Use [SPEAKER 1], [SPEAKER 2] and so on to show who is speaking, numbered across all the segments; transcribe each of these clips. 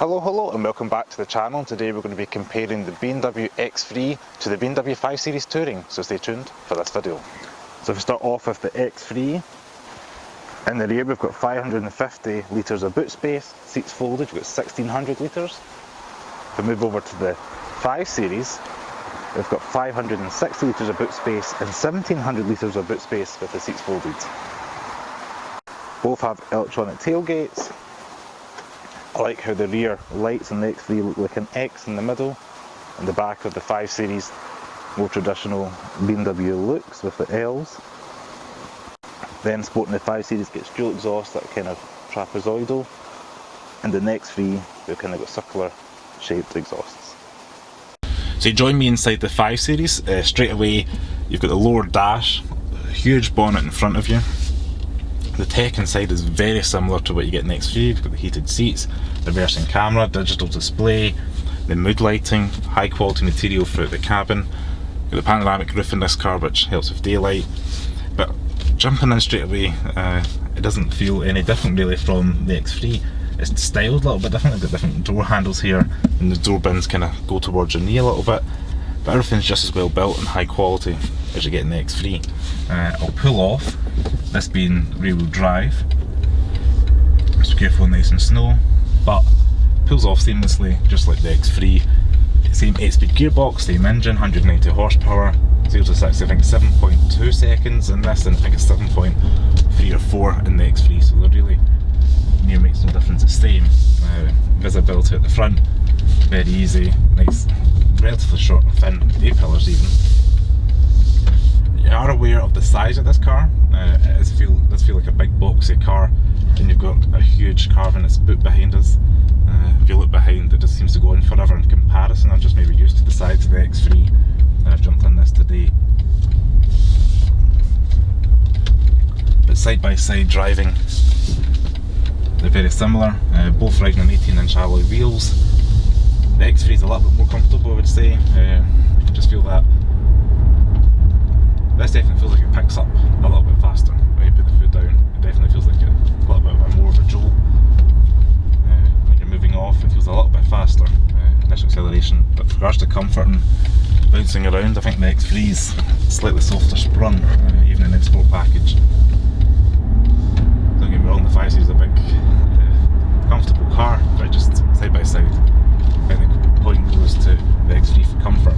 [SPEAKER 1] Hello and welcome back to the channel. Today we're going to be comparing the BMW X3 to the BMW 5 Series Touring, so stay tuned for this video. So if we start off with the X3, in the rear we've got 550 litres of boot space, seats folded, we've got 1600 litres. If we move over to the 5 Series, we've got 560 litres of boot space and 1700 litres of boot space with the seats folded. Both have electronic tailgates. I like how the rear lights on the X3 look like an X in the middle, and the back of the 5 Series more traditional BMW looks with the L's. Then sporting the 5 Series gets dual exhaust, that kind of trapezoidal, and the X3 we've kind of got circular shaped exhausts. So you join me inside the 5 Series. Straight away you've got the lower dash, a huge bonnet in front of you. The tech inside is very similar to what you get in the X3. You've got the heated seats, reversing camera, digital display, the mood lighting, high quality material throughout the cabin. You've got the panoramic roof in this car which helps with daylight. But jumping in straight away, it doesn't feel any different really from the X3. It's styled a little bit different. You've got different door handles here, and the door bins kind of go towards your knee a little bit. But everything's just as well built and high quality as you get in the X3. I'll pull off, this being rear wheel drive, so careful in ice and snow, but pulls off seamlessly just like the X3. Same 8-speed gearbox, same engine, 190 horsepower, 0 to 60 I think 7.2 seconds in this, and I think it's 7.3 or 4 in the X3, so they're really near makes no difference, it's same. Visibility at the front, very easy, nice, relatively short thin A-pillars even. You are aware of the size of this car. It does feel like a big boxy car, and you've got a huge Carvinist boot behind us. If you look behind, it just seems to go on forever in comparison. I'm just maybe used to the size of the X3 and I've jumped on this today. But side by side driving, they're very similar, both riding on 18-inch alloy wheels. The X3 is a little bit more comfortable, I would say. You can just feel that. This definitely feels like it picks up a little bit faster when you put the foot down. It definitely feels like a little bit of a more of a jolt. When you're moving off, it feels a little bit faster, initial acceleration. But with regards to comfort and bouncing around, I think the X3 is slightly softer sprung, even in the sport package. Don't get me wrong, the 5 Series is a big, comfortable car, but just side by side, I think the point goes to the X3 for comfort.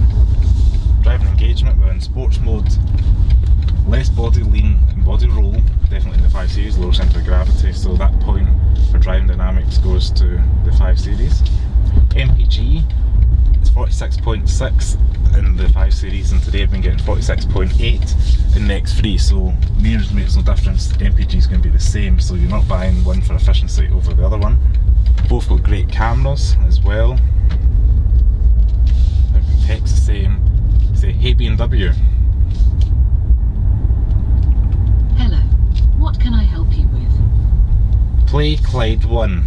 [SPEAKER 1] Driving engagement, we're in sports mode, less body lean and body roll, definitely in the 5 Series, lower centre of gravity, so that point for driving dynamics goes to the 5 Series. MPG is 46.6 in the 5 Series, and today I've been getting 46.8 in the X3, so meters makes no difference, MPG is going to be the same, so you're not buying one for efficiency over the other one. Both got great cameras as well. Everything tech's the same. Say, hey BMW.
[SPEAKER 2] Hello, what can I help you with?
[SPEAKER 1] Play Clyde 1.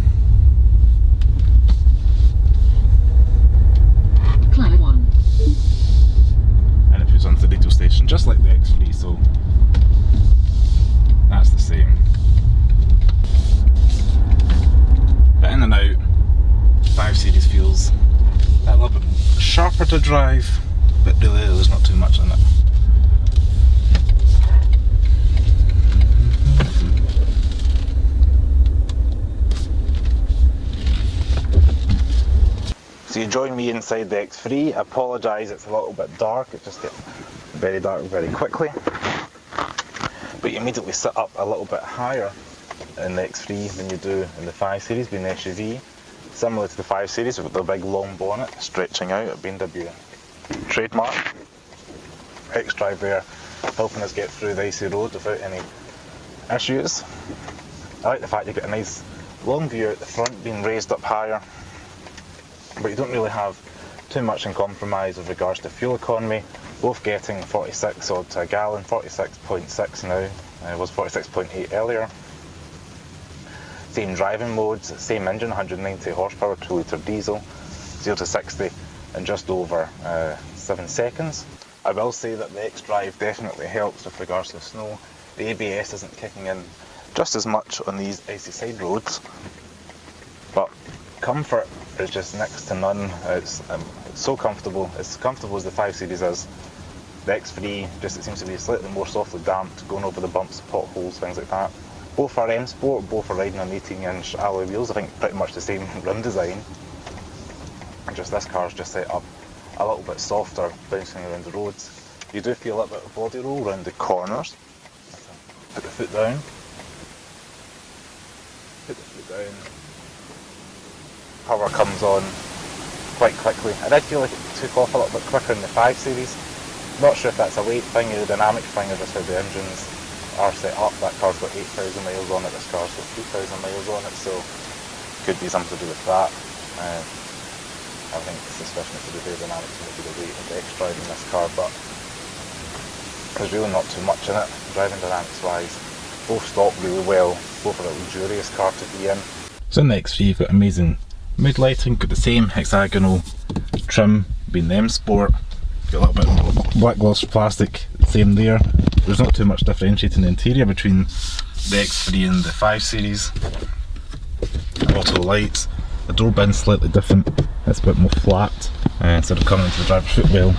[SPEAKER 2] Clyde 1.
[SPEAKER 1] And it puts onto the radio station, just like the X3, so that's the same. But in and out, 5 Series feels a little bit sharper to drive, but really there's not too much in it. So you join me inside the X3. I apologise, it's a little bit dark, it just gets very dark very quickly. But you immediately sit up a little bit higher in the X3 than you do in the 5 Series, being an SUV. Similar to the 5 Series, we've got the big long bonnet stretching out, a BMW trademark. X-Drive there, helping us get through the icy road without any issues. I like the fact you've got a nice long view at the front, being raised up higher, but you don't really have too much in compromise with regards to fuel economy. Both getting 46 odd to a gallon, 46.6 now, it was 46.8 earlier. Same driving modes, same engine, 190 horsepower, 2 litre diesel, 0 to 60 in just over 7 seconds. I will say that the X-Drive definitely helps with regards to the snow. The ABS isn't kicking in just as much on these icy side roads, but comfort is just next to none. It's so comfortable. It's as comfortable as the 5 Series is. The X3 just it seems to be slightly more softly damped, going over the bumps, potholes, things like that. Both are M Sport, both are riding on 18-inch alloy wheels. I think pretty much the same rim design. And just this car's just set up a little bit softer, bouncing around the roads. You do feel a little bit of body roll around the corners. Put the foot down. Put the foot down. Power comes on quite quickly. I did feel like it took off a little bit quicker in the 5 Series. Not sure if that's a weight thing, a dynamic thing, or just how the engines are set up. That car's got 8,000 miles on it, this car's got 3,000 miles on it, so could be something to do with that. I think the suspicion is to do with aerodynamics and maybe the weight of the X driving this car, but there's really not too much in it, driving dynamics wise. Both stop really well, both are a luxurious car to be in. So in the X3 you've got amazing mood lighting, got the same hexagonal trim being the M Sport, got a little bit of black gloss plastic, same there. There's not too much differentiating the interior between the X3 and the 5 Series. Auto lights, the door bin's slightly different, it's a bit more flat instead of coming into the driver's footwell.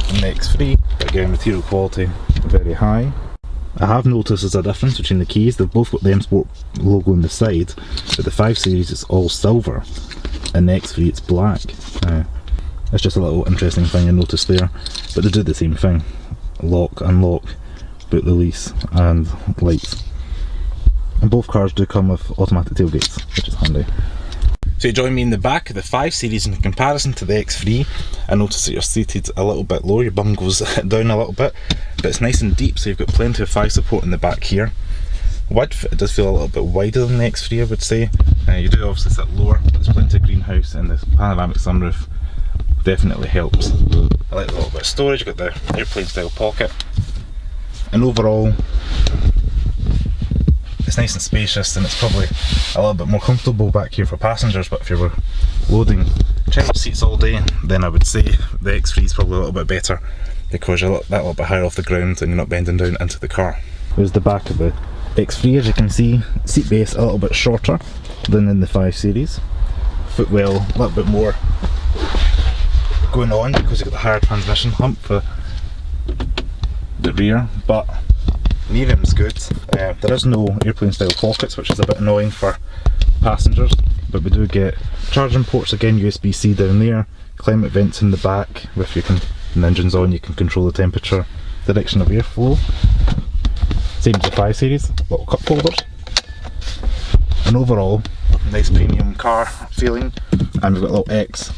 [SPEAKER 1] In the X3, but again material quality very high. I have noticed there's a difference between the keys. They've both got the M Sport logo on the side, but the 5 Series is all silver and the X3 it's black. It's just a little interesting thing I noticed there, but they do the same thing. Lock, unlock, boot release and lights. And both cars do come with automatic tailgates, which is handy. So you join me in the back of the 5 Series in comparison to the X3. I notice that you're seated a little bit lower, your bum goes down a little bit, but it's nice and deep, so you've got plenty of thigh support in the back here. Width, it does feel a little bit wider than the X3 I would say. You do obviously sit lower, but there's plenty of greenhouse and the panoramic sunroof definitely helps. I like the little bit of storage, you've got the airplane style pocket. And overall, it's nice and spacious, and it's probably a little bit more comfortable back here for passengers, but if you were loading child seats all day, then I would say the X3 is probably a little bit better because you're that little bit higher off the ground and you're not bending down into the car. There's the back of the X3, as you can see, seat base a little bit shorter than in the 5 Series. Footwell a little bit more going on because you've got the higher transmission hump for the rear, but knee rim's good. There is no airplane style pockets, which is a bit annoying for passengers, but we do get charging ports again, USB-C down there, climate vents in the back. If you can, when the engine's on, you can control the temperature, direction of airflow. Same as the 5 Series, little cup holders. And overall, nice premium car feeling, and we've got a little X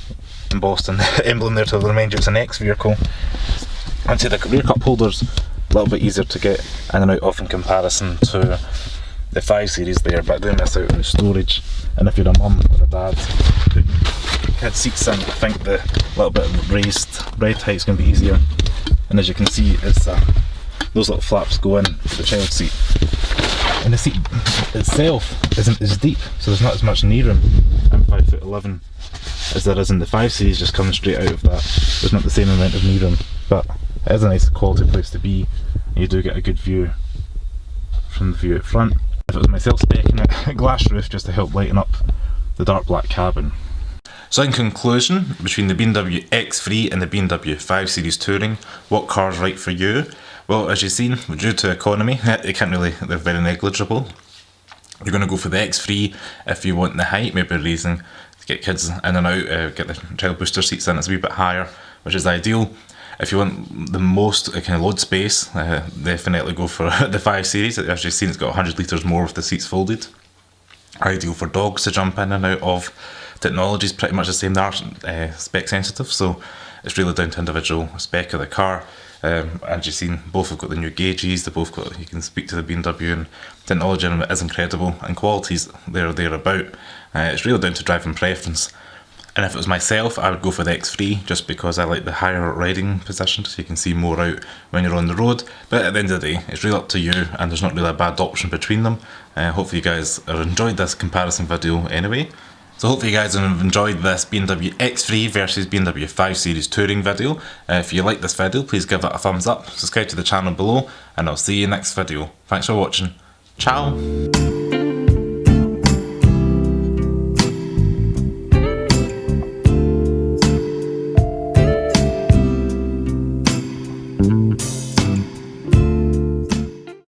[SPEAKER 1] embossed in the emblem there to remind you it's an X vehicle. I'd say the rear cup holders a little bit easier to get in and out of in comparison to the 5 Series there, but I do miss out on the storage. And if you're a mum or a dad who had seats in, I think the little bit of raised ride height's going to be easier. And as you can see, it's those little flaps go in for the child seat. And the seat itself isn't as deep, so there's not as much knee room. I'm 5'11" as there is in the 5 Series, just coming straight out of that. There's not the same amount of knee room, but it is a nice quality place to be. You do get a good view from the view at front. If it was myself specking it, a glass roof just to help lighten up the dark black cabin. So in conclusion, between the BMW X3 and the BMW 5 Series Touring, what car's right for you? Well, as you've seen, due to economy, they're very negligible. You're going to go for the X3 if you want the height, maybe reason to get kids in and out, get the child booster seats in, it's a wee bit higher, which is ideal. If you want the most kind of load space, definitely go for the 5 Series. As you've seen, it's got 100 litres more with the seats folded. Ideal for dogs to jump in and out of. Technology is pretty much the same, they are spec sensitive, so it's really down to individual spec of the car. As you've seen, both have got the new gauges, they both got, you can speak to the BMW, and technology in it is incredible, and quality's there or thereabout. It's really down to driving preference. And if it was myself, I would go for the X3 just because I like the higher riding position, so you can see more out when you're on the road. But at the end of the day, it's really up to you, and there's not really a bad option between them. Hopefully you guys have enjoyed this comparison video anyway. So hopefully you guys have enjoyed this BMW X3 versus BMW 5 Series Touring video. If you like this video, please give it a thumbs up, subscribe to the channel below, and I'll see you next video. Thanks for watching. Ciao!